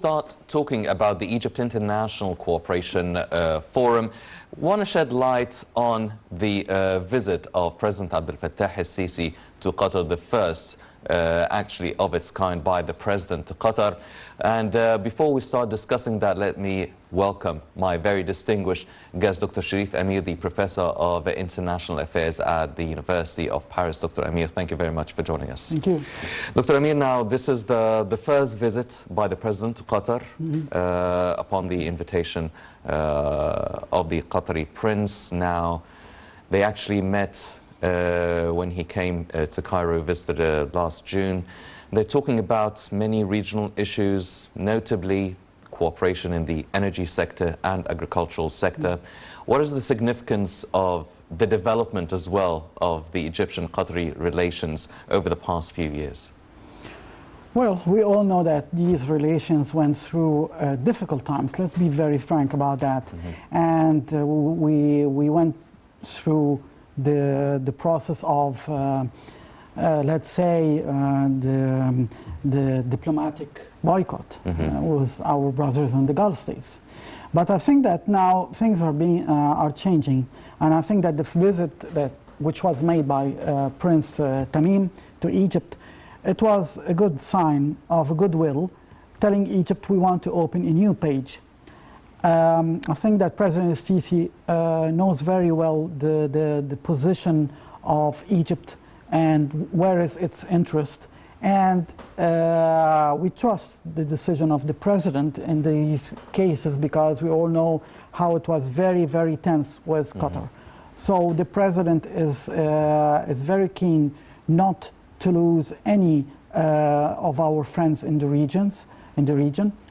Start talking about the Egypt International Cooperation Forum. Want to shed light on the visit of President Abdel Fattah al-Sisi to Qatar, the first actually of its kind by the President to Qatar. And before we start discussing that, let me welcome my very distinguished guest, Dr. Cherif AMIR, the Professor of International Affairs at the University of Paris. Dr. AMIR, thank you very much for joining us. Thank you. Dr. AMIR, now this is the first visit by the President to Qatar upon the invitation of the Qatari Prince. Now, they actually met when he came to Cairo, visited last June. They're talking about many regional issues, notably cooperation in the energy sector and agricultural sector. What is the significance of the development as well of the Egyptian-Qatari relations over the past few years? Well, we all know that these relations went through difficult times. Let's be very frank about that. And we went through the process of, let's say, the diplomatic boycott with our brothers in the Gulf states. But I think that now things are changing, and I think that the visit which was made by Prince Tamim to Egypt, it was a good sign of goodwill, telling Egypt we want to open a new page. I think that President Sisi knows very well the position of Egypt and where is its interest. And we trust the decision of the President in these cases because we all know how it was very, very tense with Qatar. So the President is very keen not to lose any of our friends in the region.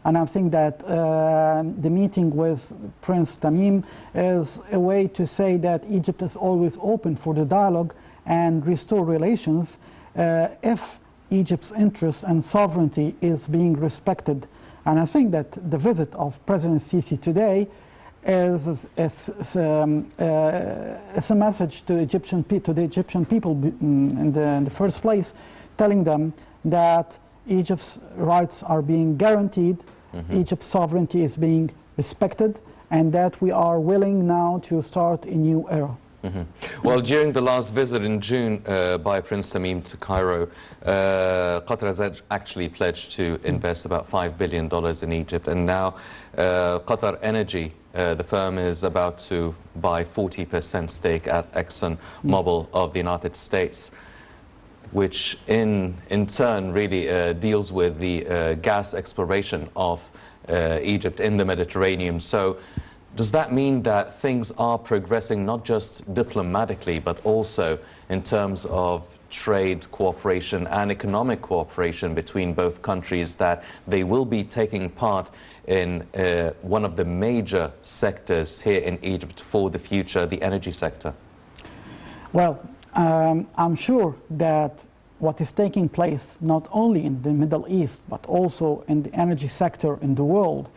And I think that the meeting with Prince Tamim is a way to say that Egypt is always open for the dialogue and restore relations if Egypt's interest and sovereignty is being respected. And I think that the visit of President Sisi today is a message to the Egyptian people in the first place, telling them that Egypt's rights are being guaranteed, Egypt's sovereignty is being respected, and that we are willing now to start a new era. Well, during the last visit in June by Prince Tamim to Cairo, Qatar has actually pledged to invest about $5 billion in Egypt, and now Qatar Energy, the firm, is about to buy 40% stake at ExxonMobil of the United States, which in turn really deals with the gas exploration of Egypt in the Mediterranean. So does that mean that things are progressing not just diplomatically, but also in terms of trade cooperation and economic cooperation between both countries, that they will be taking part in one of the major sectors here in Egypt for the future, the energy sector? Well, I'm sure that what is taking place not only in the Middle East, but also in the energy sector in the world,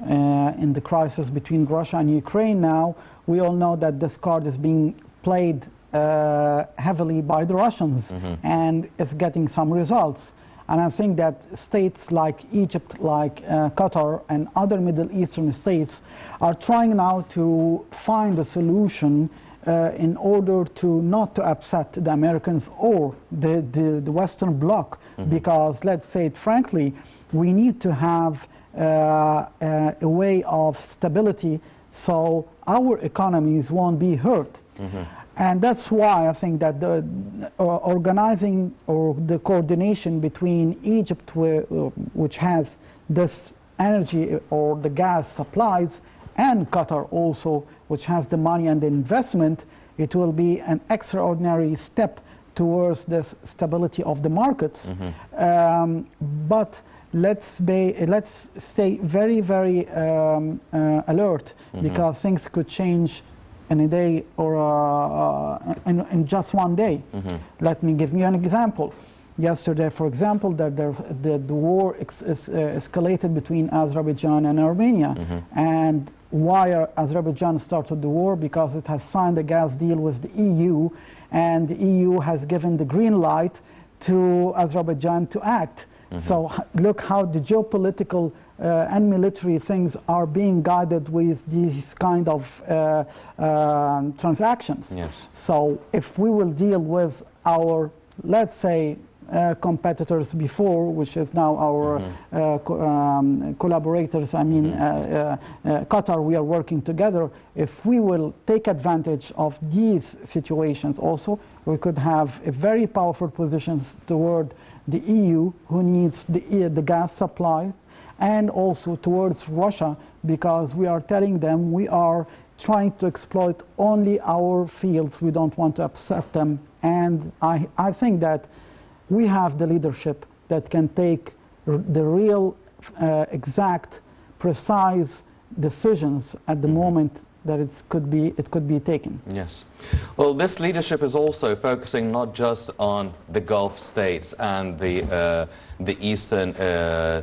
in the crisis between Russia and Ukraine now, we all know that this card is being played heavily by the Russians, and it's getting some results. And I think that states like Egypt, like Qatar, and other Middle Eastern states are trying now to find a solution in order to not to upset the Americans or the Western Bloc, because, let's say it frankly, we need to have a way of stability so our economies won't be hurt. And that's why I think that the organizing or the coordination between Egypt, which has this energy or the gas supplies, and Qatar also, which has the money and the investment, it will be an extraordinary step towards this stability of the markets. But let's stay very, very alert, because things could change in a day or in just one day. Let me give you an example. Yesterday, for example, the war escalated between Azerbaijan and Armenia. And why Azerbaijan started the war? Because it has signed a gas deal with the EU, and the EU has given the green light to Azerbaijan to act. So look how the geopolitical and military things are being guided with these kind of transactions. Yes. So if we will deal with our, let's say, competitors before, which is now our collaborators, I mean, Qatar, we are working together. If we will take advantage of these situations also, we could have a very powerful positions toward the EU, who needs the gas supply, and also towards Russia, because we are telling them we are trying to exploit only our fields. We don't want to upset them. And I think that we have the leadership that can take the real, exact, precise decisions at the moment that it could be taken. Yes. Well, this leadership is also focusing not just on the Gulf states and the eastern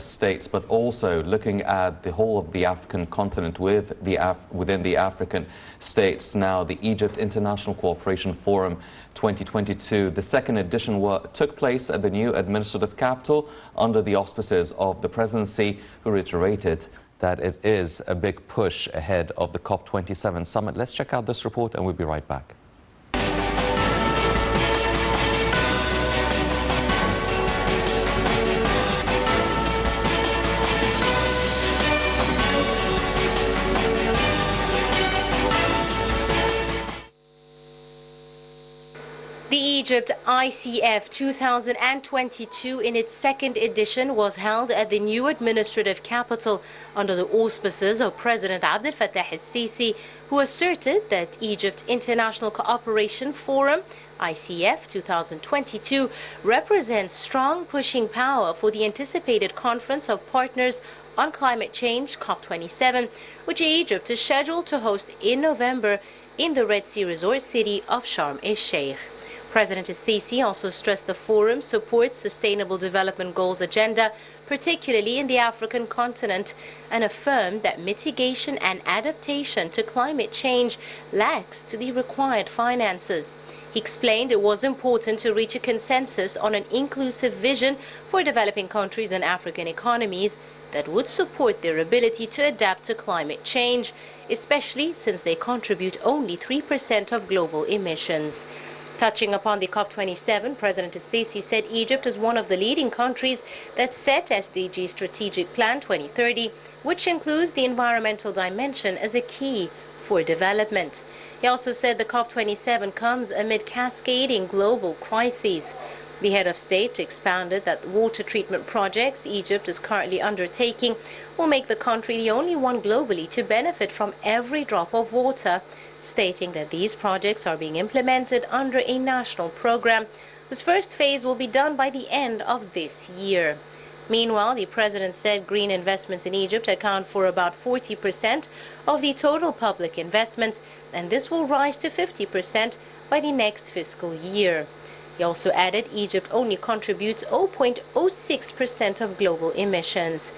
states, but also looking at the whole of the African continent within the African states. Now, the Egypt International Cooperation Forum 2022, the second edition took place at the new administrative capital under the auspices of the presidency, who reiterated that it is a big push ahead of the COP27 summit. Let's check out this report and we'll be right back. The Egypt ICF 2022 in its second edition was held at the new administrative capital under the auspices of President Abdel Fattah el-Sisi, who asserted that Egypt International Cooperation Forum ICF 2022 represents strong pushing power for the anticipated Conference of Partners on Climate Change COP27, which Egypt is scheduled to host in November in the Red Sea resort city of Sharm el-Sheikh. President el-Sisi also stressed the forum supports Sustainable Development Goals agenda, particularly in the African continent, and affirmed that mitigation and adaptation to climate change lacks to the required finances. He explained it was important to reach a consensus on an inclusive vision for developing countries and African economies that would support their ability to adapt to climate change, especially since they contribute only 3% of global emissions. Touching upon the COP27, President el-Sisi said Egypt is one of the leading countries that set SDG Strategic Plan 2030, which includes the environmental dimension as a key for development. He also said the COP27 comes amid cascading global crises. The head of state expounded that the water treatment projects Egypt is currently undertaking will make the country the only one globally to benefit from every drop of water, stating that these projects are being implemented under a national program whose first phase will be done by the end of this year. Meanwhile, the president said green investments in Egypt account for about 40% of the total public investments, and this will rise to 50% by the next fiscal year. He also added Egypt only contributes 0.06% of global emissions.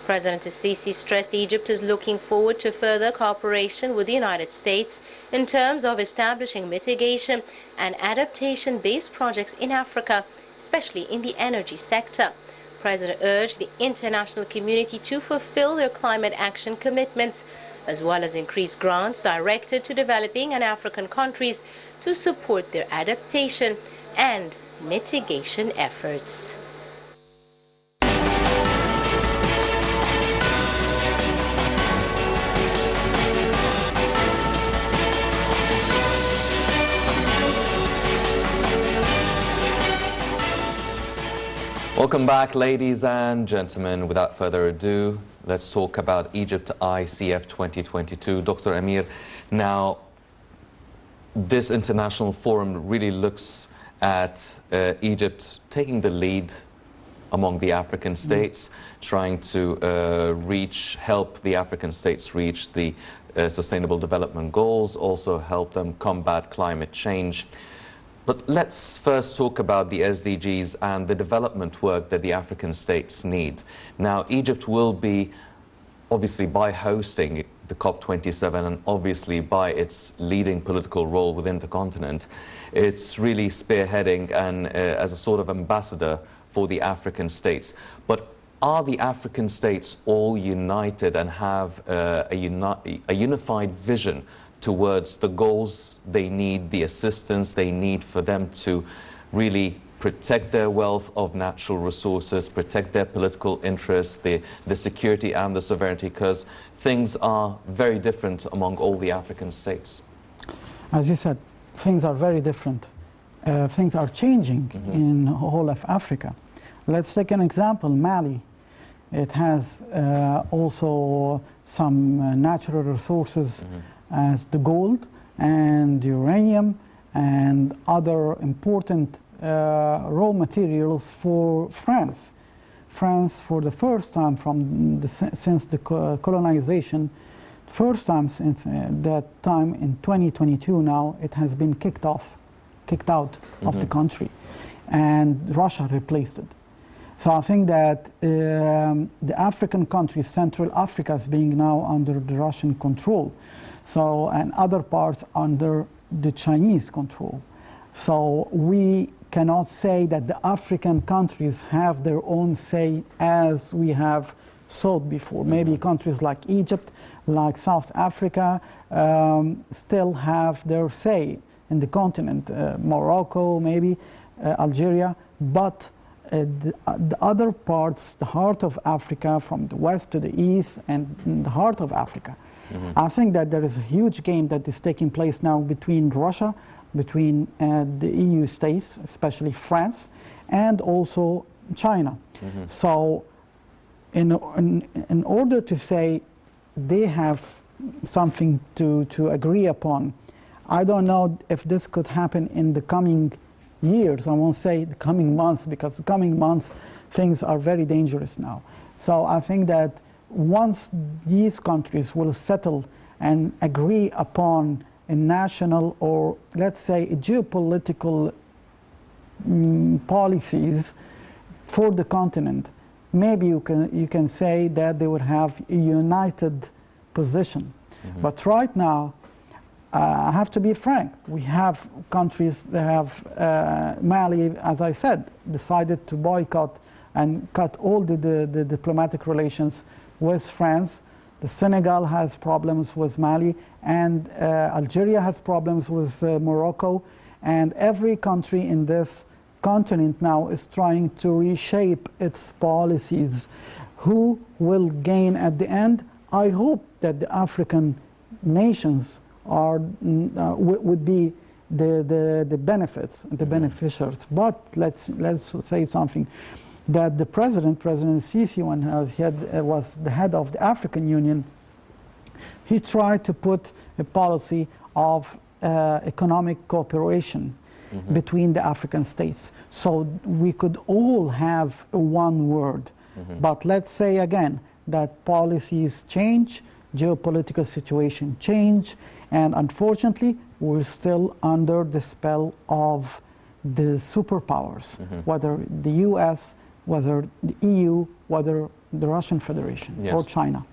President el-Sisi stressed Egypt is looking forward to further cooperation with the United States in terms of establishing mitigation and adaptation-based projects in Africa, especially in the energy sector. The President urged the international community to fulfill their climate action commitments, as well as increase grants directed to developing and African countries to support their adaptation and mitigation efforts. Welcome back, ladies and gentlemen. Without further ado, let's talk about Egypt ICF 2022. Dr. Amir, now this international forum really looks at Egypt taking the lead among the African states, trying to help the African states reach the Sustainable Development Goals, also help them combat climate change. But let's first talk about the SDGs and the development work that the African states need. Now, Egypt will be, obviously by hosting the COP27 and obviously by its leading political role within the continent, it's really spearheading and as a sort of ambassador for the African states. But are the African states all united and have a unified vision towards the goals they need, the assistance they need for them to really protect their wealth of natural resources, protect their political interests, the security and the sovereignty, because things are very different among all the African states? As you said, things are very different. Things are changing in the whole of Africa. Let's take an example, Mali. It has also some natural resources as the gold and uranium and other important raw materials for France. France, for the first time since the colonization, first time since that time in 2022 now, it has been kicked out of the country, and Russia replaced it. So I think that the African countries, Central Africa is being now under the Russian control, so, and other parts under the Chinese control. So we cannot say that the African countries have their own say as we have thought before. Maybe countries like Egypt, like South Africa, still have their say in the continent, Morocco, maybe Algeria, but the other parts, the heart of Africa, from the west to the east, and in the heart of Africa, I think that there is a huge game that is taking place now between Russia, between the EU states, especially France, and also China. So in order to say they have something to agree upon, I don't know if this could happen in the coming years. I won't say the coming months, because the coming months things are very dangerous now. So I think that once these countries will settle and agree upon a national, or let's say a geopolitical policies for the continent, maybe you can say that they would have a united position. But right now, I have to be frank, we have countries that have, Mali, as I said, decided to boycott and cut all the diplomatic relations with France. The Senegal has problems with Mali, and Algeria has problems with Morocco, and every country in this continent now is trying to reshape its policies. Who will gain at the end? I hope that the African nations would be the benefits, the beneficiaries. But let's say something, that the President Sisi, when he was the head of the African Union, he tried to put a policy of economic cooperation between the African states, so we could all have one word. But let's say again that policies change, geopolitical situation change, and unfortunately we're still under the spell of the superpowers, whether the US, whether the EU, whether the Russian Federation or China.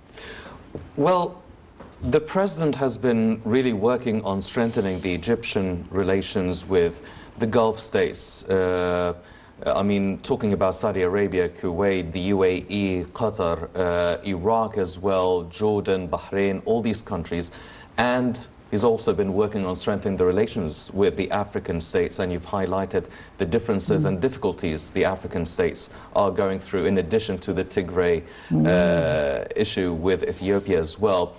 Well, the President has been really working on strengthening the Egyptian relations with the Gulf states. I mean, talking about Saudi Arabia, Kuwait, the UAE, Qatar, Iraq as well, Jordan, Bahrain, all these countries. And he's also been working on strengthening the relations with the African states, and you've highlighted the differences and difficulties the African states are going through, in addition to the Tigray issue with Ethiopia as well.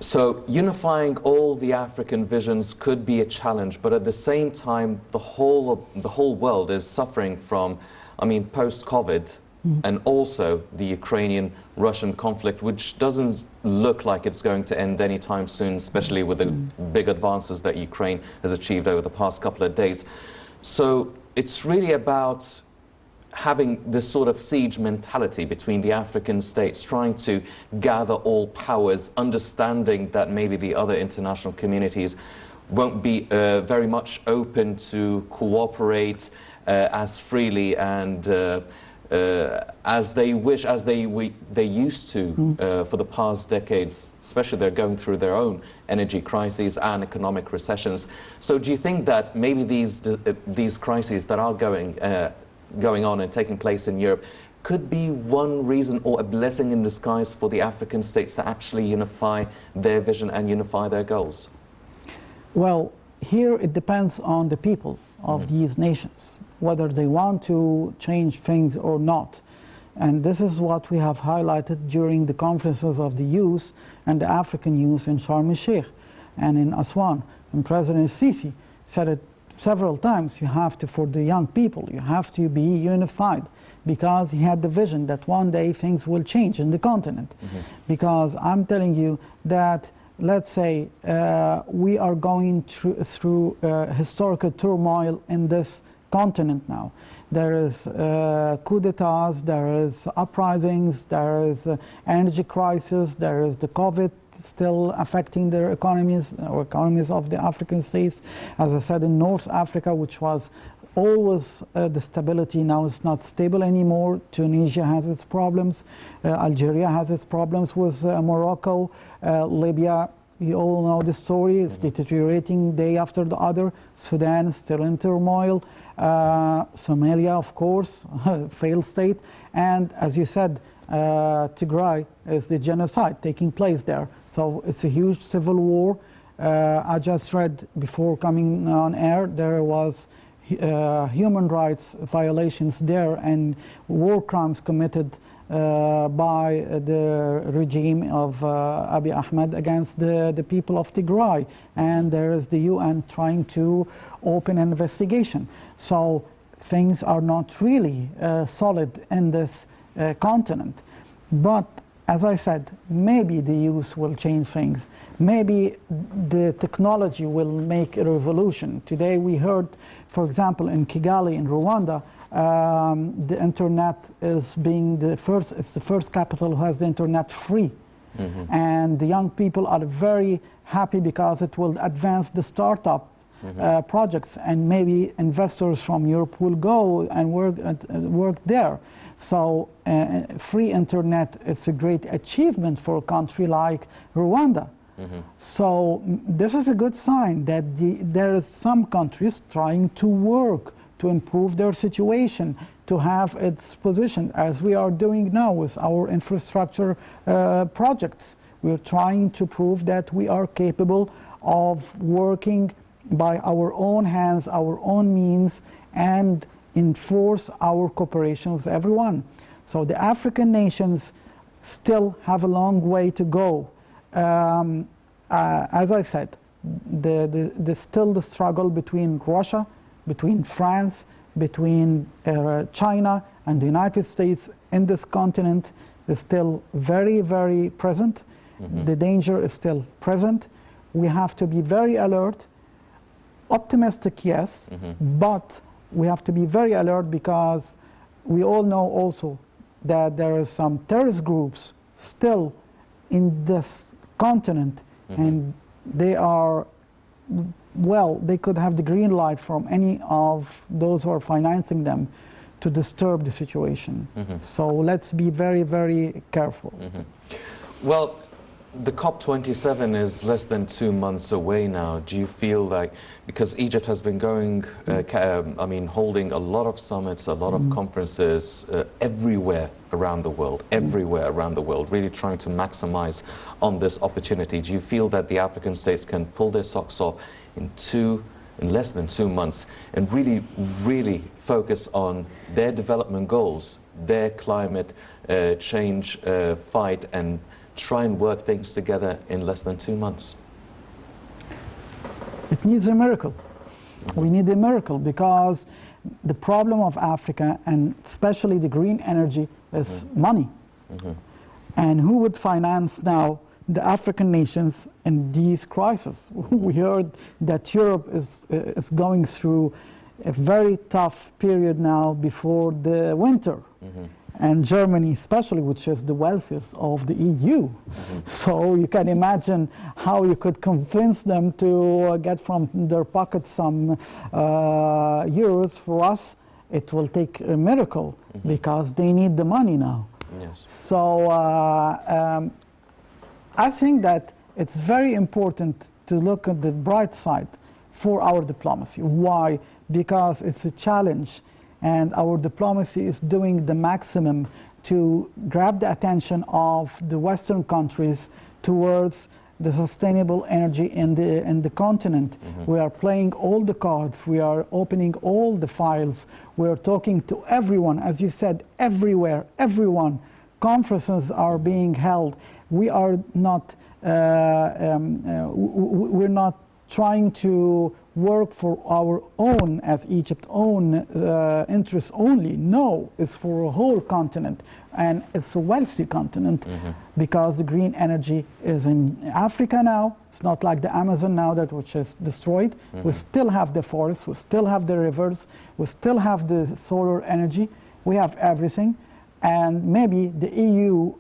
So unifying all the African visions could be a challenge, but at the same time, the whole world is suffering from, I mean, post-COVID, and also the Ukrainian-Russian conflict, which doesn't look like it's going to end anytime soon, especially with the big advances that Ukraine has achieved over the past couple of days. So it's really about having this sort of siege mentality between the African states, trying to gather all powers, understanding that maybe the other international communities won't be very much open to cooperate as freely and as they wish, as they used to for the past decades. Especially they're going through their own energy crises and economic recessions. So do you think that maybe these crises that are going on and taking place in Europe could be one reason or a blessing in disguise for the African states to actually unify their vision and unify their goals? Well, here it depends on the people of these nations, whether they want to change things or not. And this is what we have highlighted during the conferences of the youth and the African youth in Sharm el-Sheikh and in Aswan. And President Sisi said it several times, you have to, for the young people, you have to be unified, because he had the vision that one day things will change in the continent. Because I'm telling you that, let's say, we are going through historical turmoil in this continent now. There is coup d'etats, there is uprisings, there is energy crisis, there is the COVID still affecting their economies, or economies of the African states. As I said, in North Africa, which was always the stability, now it's not stable anymore. Tunisia has its problems, Algeria has its problems with Morocco, Libya, you all know the story, it's deteriorating day after the other. Sudan is still in turmoil. Somalia, of course, failed state. And as you said, Tigray is the genocide taking place there. So it's a huge civil war. I just read before coming on air, there was human rights violations there and war crimes committed by the regime of Abiy Ahmed against the people of Tigray, and there is the UN trying to open an investigation. So things are not really solid in this continent. But as I said, maybe the youth will change things. Maybe the technology will make a revolution. Today we heard, for example, in Kigali in Rwanda, the internet is being it's the first capital who has the internet free. And the young people are very happy because it will advance the startup projects, and maybe investors from Europe will go and work there. So free internet is a great achievement for a country like Rwanda. So this is a good sign that there is some countries trying to work to improve their situation, to have its position, as we are doing now with our infrastructure projects. We're trying to prove that we are capable of working by our own hands, our own means, and enforce our cooperation with everyone. So the African nations still have a long way to go. As I said, still the struggle between Russia, between France, between China and the United States in this continent is still very, very present. The danger is still present. We have to be very alert. Optimistic, yes, but we have to be very alert, because we all know also that there are some terrorist groups still in this continent, and they are, well, they could have the green light from any of those who are financing them to disturb the situation. So let's be very, very careful. Well, the COP27 is less than 2 months away now. Do you feel like, because Egypt has been going, holding a lot of summits, a lot of conferences everywhere around the world, really trying to maximize on this opportunity. Do you feel that the African states can pull their socks off in less than 2 months and really focus on their development goals, their climate change fight, and try and work things together in less than 2 months? It needs a miracle. We need a miracle, because the problem of Africa, and especially the green energy, is money. And who would finance now the African nations in these crises? We heard that Europe is going through a very tough period now before the winter. And Germany especially, which is the wealthiest of the EU. So you can imagine how you could convince them to get from their pocket some euros. For us, it will take a miracle, because they need the money now. So I think that it's very important to look at the bright side for our diplomacy. Why? Because it's a challenge. and our diplomacy is doing the maximum to grab the attention of the Western countries towards the sustainable energy in the continent. We are playing all the cards, we are opening all the files, we are talking to everyone, as you said, everywhere, everyone. Conferences are being held. We are not, we're not trying to work for our own, as Egypt's own interests only. No, it's for a whole continent, and it's a wealthy continent because the green energy is in Africa now. It's not like the Amazon now, which is destroyed. We still have the forests, we still have the rivers, we still have the solar energy. We have everything, and maybe the EU,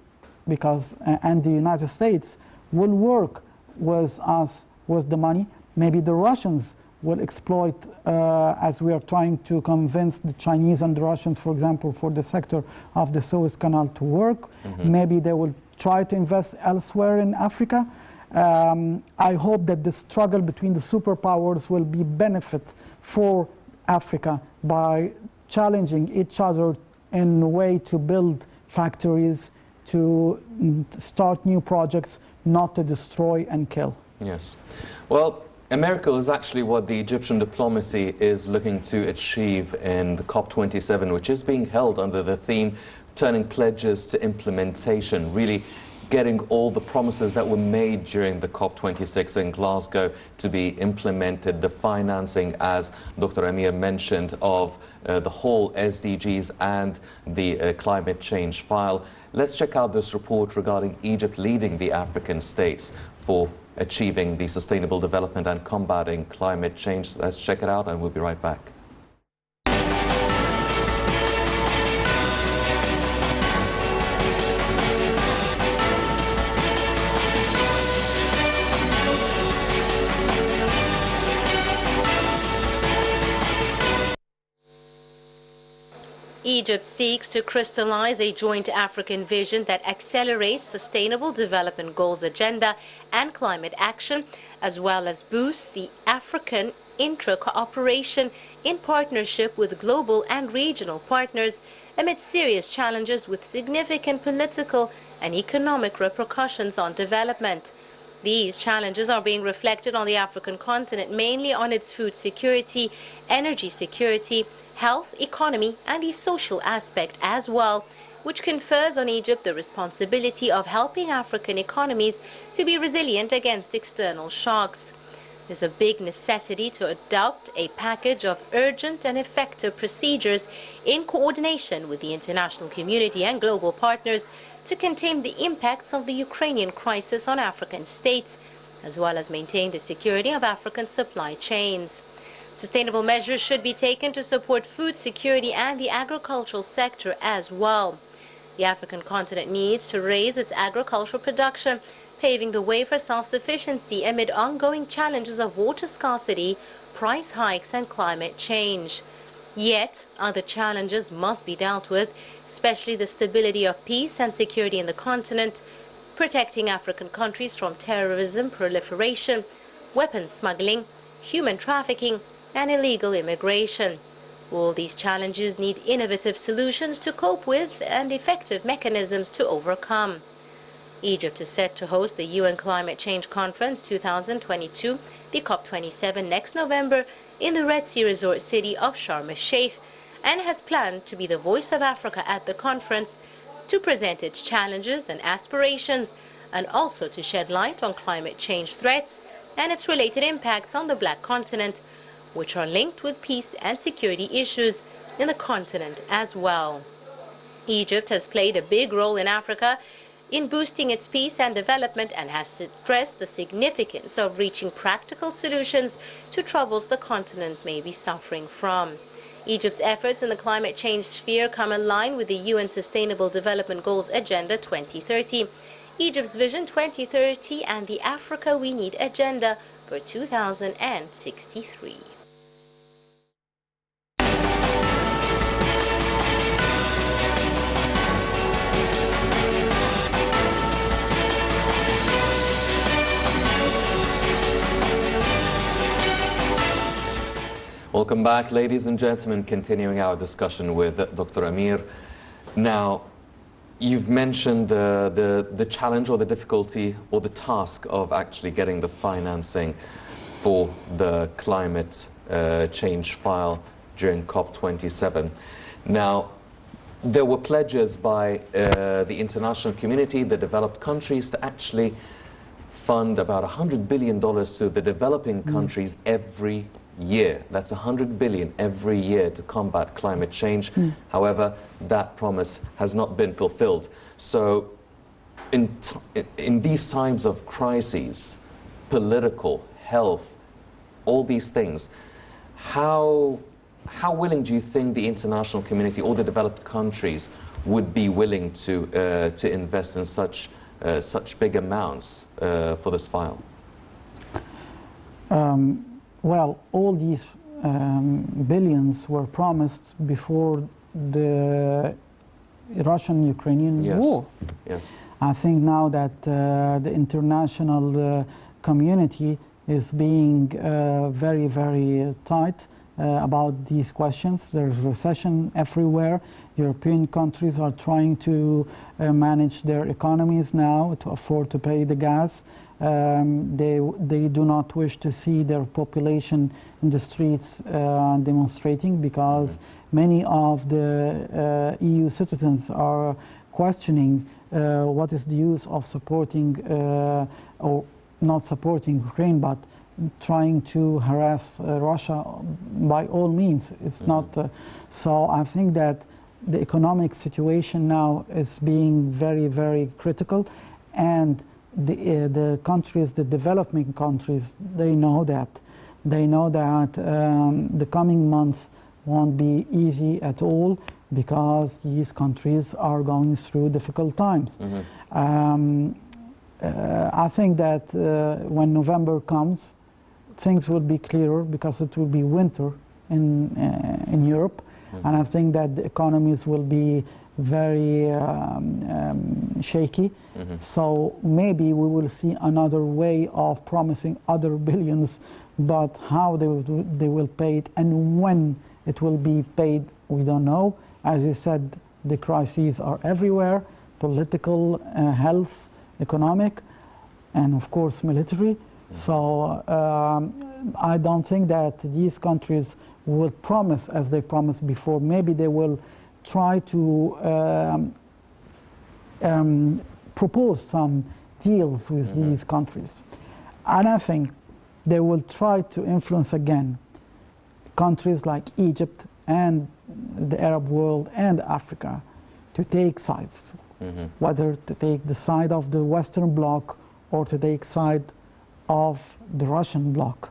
and the United States will work with us with the money. Maybe the Russians will exploit, as we are trying to convince the Chinese and the Russians, for example, for the sector of the Suez Canal to work. Maybe they will try to invest elsewhere in Africa. I hope that the struggle between the superpowers will be benefit for Africa by challenging each other in a way to build factories, to start new projects, not to destroy and kill. Yes. Well, a miracle is actually what the Egyptian diplomacy is looking to achieve in the COP27, which is being held under the theme turning pledges to implementation, really getting all the promises that were made during the COP26 in Glasgow to be implemented, the financing, as Dr. Amir mentioned, of the whole SDGs and the climate change file. Let's check out this report regarding Egypt leading the African states for achieving the sustainable development and combating climate change. Let's check it out and we'll be right back. Egypt seeks to crystallize a joint African vision that accelerates Sustainable Development Goals agenda and climate action, as well as boosts the African intra-cooperation in partnership with global and regional partners amid serious challenges with significant political and economic repercussions on development. These challenges are being reflected on the African continent, mainly on its food security, energy security, health, economy, and the social aspect as well, which confers on Egypt the responsibility of helping African economies to be resilient against external shocks. There's a big necessity to adopt a package of urgent and effective procedures in coordination with the international community and global partners to contain the impacts of the Ukrainian crisis on African states, as well as maintain the security of African supply chains. Sustainable measures should be taken to support food security and the agricultural sector as well. The African continent needs to raise its agricultural production, paving the way for self-sufficiency amid ongoing challenges of water scarcity, price hikes, and climate change. Yet, other challenges must be dealt with, especially the stability of peace and security in the continent, protecting African countries from terrorism, proliferation, weapons smuggling, human trafficking, and illegal immigration. All these challenges need innovative solutions to cope with and effective mechanisms to overcome. Egypt is set to host the UN Climate Change Conference 2022, the COP27, next November in the Red Sea resort city of Sharm el-Sheikh, and has planned to be the voice of Africa at the conference to present its challenges and aspirations, and also to shed light on climate change threats and its related impacts on the Black Continent, which are linked with peace and security issues in the continent as well. Egypt has played a big role in Africa in boosting its peace and development and has stressed the significance of reaching practical solutions to troubles the continent may be suffering from. Egypt's efforts in the climate change sphere come in line with the UN Sustainable Development Goals Agenda 2030, Egypt's Vision 2030, and the Africa We Need Agenda for 2063. Well, Welcome back, ladies and gentlemen, continuing our discussion with Dr. Amir. Now, you've mentioned the challenge or the difficulty or the task of actually getting the financing for the climate change file during COP27. Now, there were pledges by the international community, the developed countries, to actually fund about $100 billion to the developing countries every year. That's $100 billion every year to combat climate change. However, that promise has not been fulfilled. So in these times of crises, political, health, all these things, how willing do you think the international community or the developed countries would be willing to invest in such big amounts for this file? Well, all these billions were promised before the Russian-Ukrainian war. Yes. I think now that the international community is being very, very tight about these questions. There's recession everywhere. European countries are trying to manage their economies now to afford to pay the gas. They do not wish to see their population in the streets demonstrating, because many of the EU citizens are questioning what is the use of supporting or not supporting Ukraine, but trying to harass Russia by all means. It's not so I think that the economic situation now is being very, very critical, and the countries, the developing countries, they know that the coming months won't be easy at all, because these countries are going through difficult times. I think that when November comes, things will be clearer, because it will be winter in Europe, and I think that the economies will be very shaky. So maybe we will see another way of promising other billions, but how they will pay it and when it will be paid, we don't know. As you said, the crises are everywhere: political, health, economic, and of course military. So I don't think that these countries will promise as they promised before. Maybe they will try to propose some deals with these countries. And I think they will try to influence again countries like Egypt and the Arab world and Africa to take sides, whether to take the side of the Western Bloc or to take side of the Russian bloc.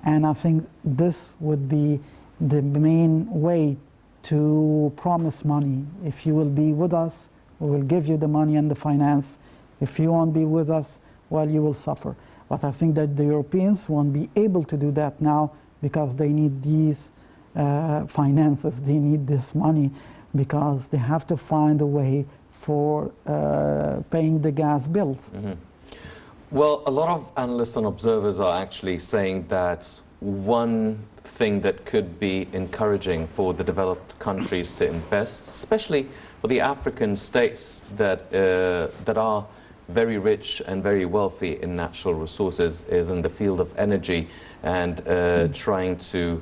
And I think this would be the main way to promise money. If you will be with us, we will give you the money and the finance. If you won't be with us, well, you will suffer. But I think that the Europeans won't be able to do that now, because they need these finances, they need this money, because they have to find a way for paying the gas bills. Well, a lot of analysts and observers are actually saying that one thing that could be encouraging for the developed countries to invest, especially for the African states that are very rich and very wealthy in natural resources, is in the field of energy, and trying to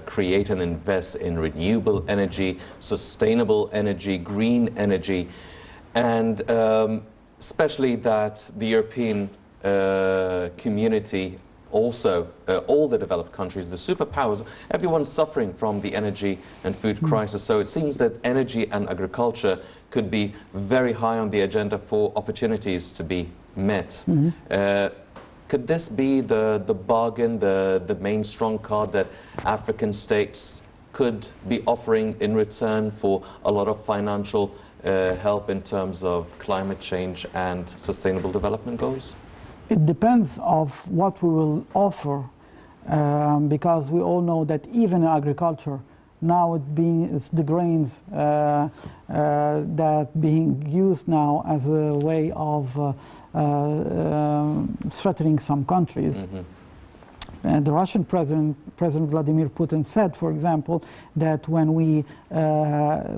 create and invest in renewable energy, sustainable energy, green energy, and especially that the European community, also all the developed countries, the superpowers, everyone's suffering from the energy and food crisis. So it seems that energy and agriculture could be very high on the agenda for opportunities to be met. Could this be the bargain, the main strong card that African states could be offering in return for a lot of financial help in terms of climate change and sustainable development goals? It depends of what we will offer, because we all know that even in agriculture, now it's the grains that being used now as a way of threatening some countries. the Russian President Vladimir Putin said, for example, that when we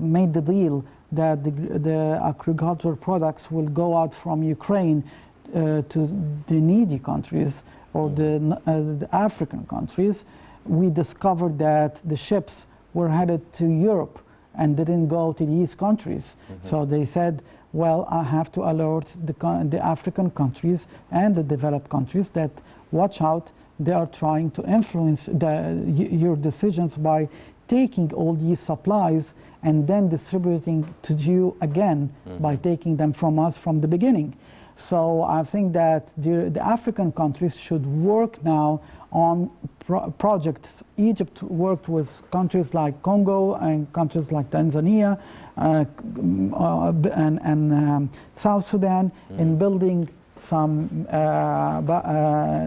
made the deal that the agricultural products will go out from Ukraine to the needy countries or the African countries, we discovered that the ships were headed to Europe and didn't go to these countries. So they said, well, I have to alert the African countries and the developed countries that, watch out, they are trying to influence your decisions by taking all these supplies and then distributing to you again by taking them from us from the beginning. So I think that the African countries should work now on projects. Egypt worked with countries like Congo and countries like Tanzania and South Sudan in building some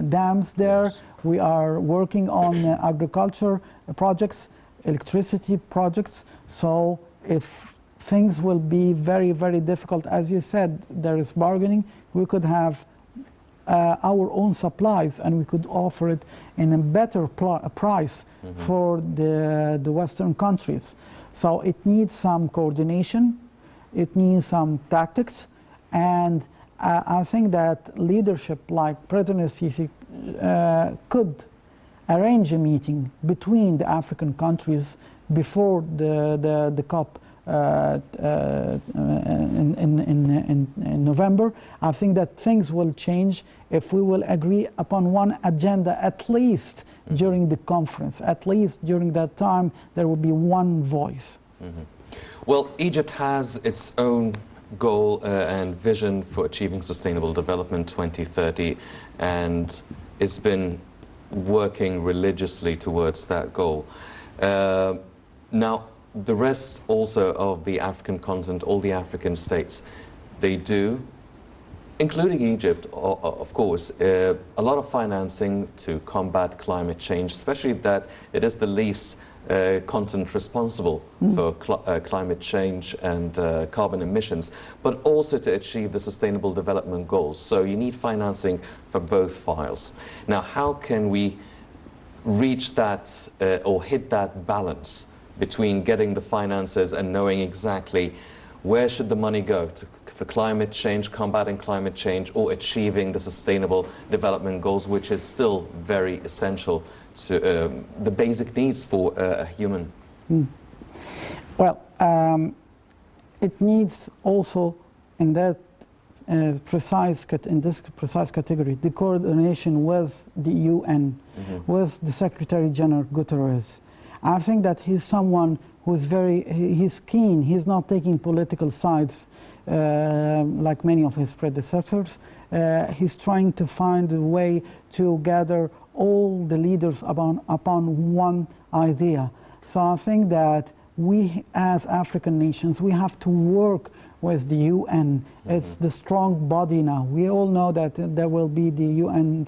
dams there. Yes. We are working on agriculture projects, electricity projects. So if things will be very, very difficult, as you said, there is bargaining, we could have our own supplies and we could offer it in a better price for the Western countries. So it needs some coordination, it needs some tactics, and I think that leadership like President Sisi could arrange a meeting between the African countries before the COP in November. I think that things will change if we will agree upon one agenda, at least during the conference. At least during that time, there will be one voice. Well, Egypt has its own goal and vision for achieving sustainable development 2030, and it's been working religiously towards that goal. Now, the rest also of the African continent, all the African states, they do, including Egypt, of course, a lot of financing to combat climate change, especially that it is the least continent responsible for climate change and carbon emissions, but also to achieve the Sustainable Development Goals. So you need financing for both files. Now, how can we reach that or hit that balance between getting the finances and knowing exactly where should the money go for climate change, combating climate change, or achieving the Sustainable Development Goals, which is still very essential to the basic needs for a human? Well, it needs also in that precise category the coordination with the UN, with the Secretary General Guterres. I think that he's someone who's he's keen, he's not taking political sides like many of his predecessors. He's trying to find a way to gather all the leaders upon one idea. So I think that we as African nations, we have to work with the UN. It's the strong body now. We all know that there will be the UN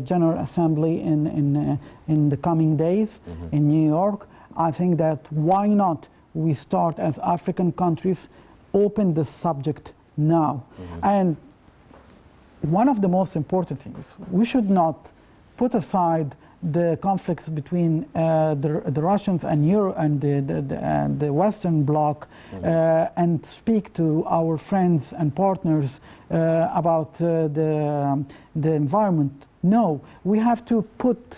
General Assembly in the coming days in New York. I think that why not we start as African countries, open this subject now. And one of the most important things, we should not put aside the conflicts between the Russians and Europe and the Western Bloc and speak to our friends and partners about the environment. No, we have to put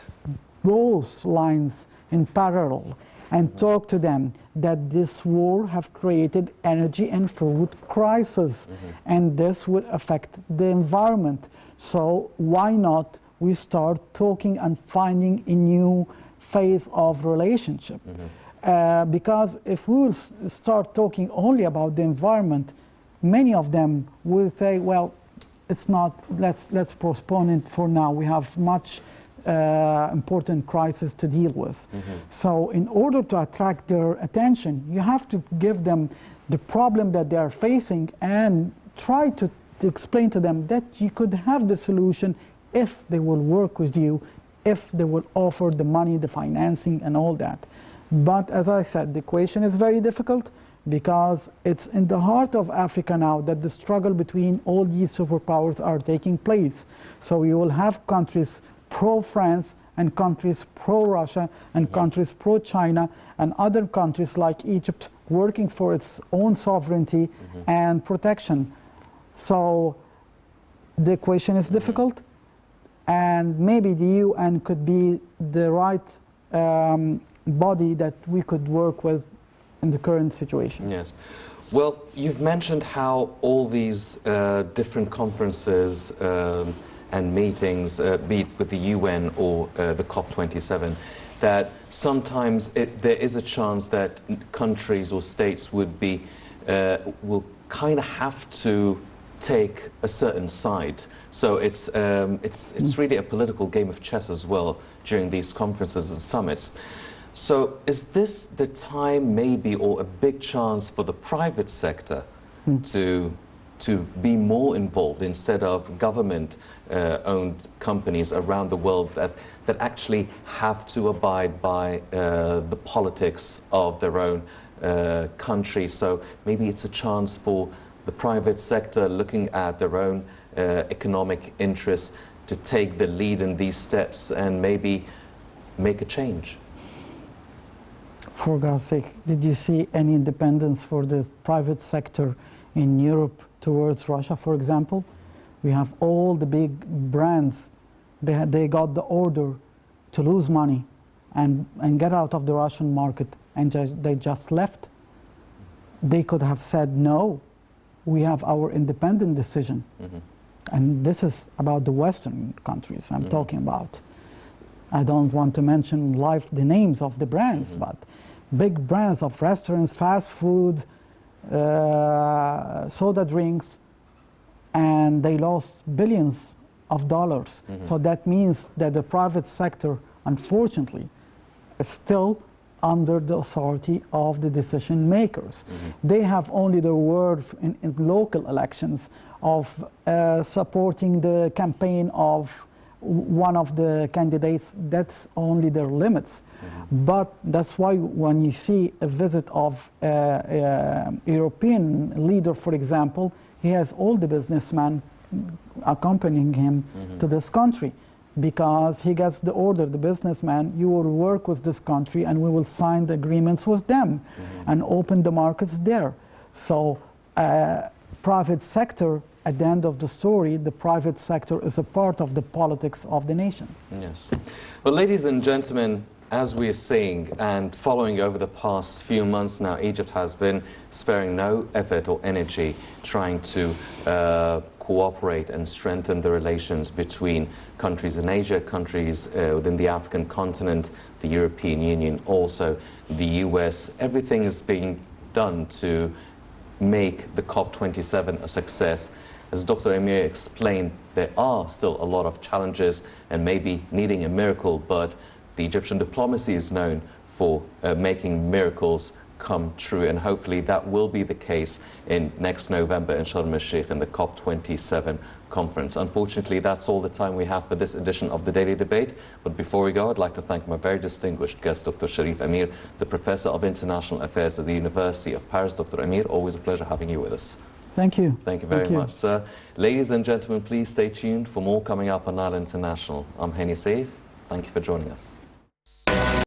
both lines in parallel and talk to them that this war have created energy and food crisis, and this will affect the environment. So why not we start talking and finding a new phase of relationship? Because if we will start talking only about the environment, many of them will say, well, it's not, let's postpone it for now. We have much important crisis to deal with. So in order to attract their attention, you have to give them the problem that they are facing and try to explain to them that you could have the solution if they will work with you, if they will offer the money, the financing and all that. But as I said, the equation is very difficult because it's in the heart of Africa now that the struggle between all these superpowers are taking place. So you will have countries pro-France and countries pro-Russia and countries pro-China and other countries like Egypt working for its own sovereignty and protection. So the equation is difficult, and maybe the UN could be the right body that we could work with in the current situation. Yes. Well, you've mentioned how all these different conferences and meetings, be it with the UN or the COP27, that sometimes there is a chance that countries or states would be, will kind of have to take a certain side. So it's really a political game of chess as well during these conferences and summits. So is this the time maybe, or a big chance for the private sector to be more involved instead of government-owned companies around the world that actually have to abide by the politics of their own country? So maybe it's a chance for the private sector looking at their own economic interests to take the lead in these steps and maybe make a change. For God's sake, did you see any independence for the private sector in Europe towards Russia, for example? We have all the big brands, they got the order to lose money and get out of the Russian market, and they just left. They could have said, no, we have our independent decision. And this is about the Western countries I'm talking about. I don't want to mention the names of the brands, but big brands of restaurants, fast food, soda drinks, and they lost billions of dollars. So that means that the private sector, unfortunately, is still under the authority of the decision makers. They have only the word in local elections of supporting the campaign of one of the candidates. That's only their limits. But that's why when you see a visit of a European leader, for example, he has all the businessmen accompanying him to this country, because he gets the order, the businessman, you will work with this country and we will sign the agreements with them and open the markets there. So private sector, at the end of the story, the private sector is a part of the politics of the nation. Yes. Well, ladies and gentlemen, as we are seeing and following over the past few months now, Egypt has been sparing no effort or energy trying to cooperate and strengthen the relations between countries in Asia, countries within the African continent, the European Union, also the US. Everything is being done to make the COP27 a success. As Dr. Amir explained, there are still a lot of challenges and maybe needing a miracle, but the Egyptian diplomacy is known for making miracles come true, and hopefully that will be the case in next November in Sharm el-Sheikh in the COP27 conference. Unfortunately, that's all the time we have for this edition of the Daily Debate. But before we go, I'd like to thank my very distinguished guest, Dr. Cherif AMIR, the Professor of International Affairs at the University of Paris. Dr. AMIR, always a pleasure having you with us. Thank you. Thank you very much, sir. Ladies and gentlemen, please stay tuned for more coming up on NILE International. I'm Hani Saif. Thank you for joining us.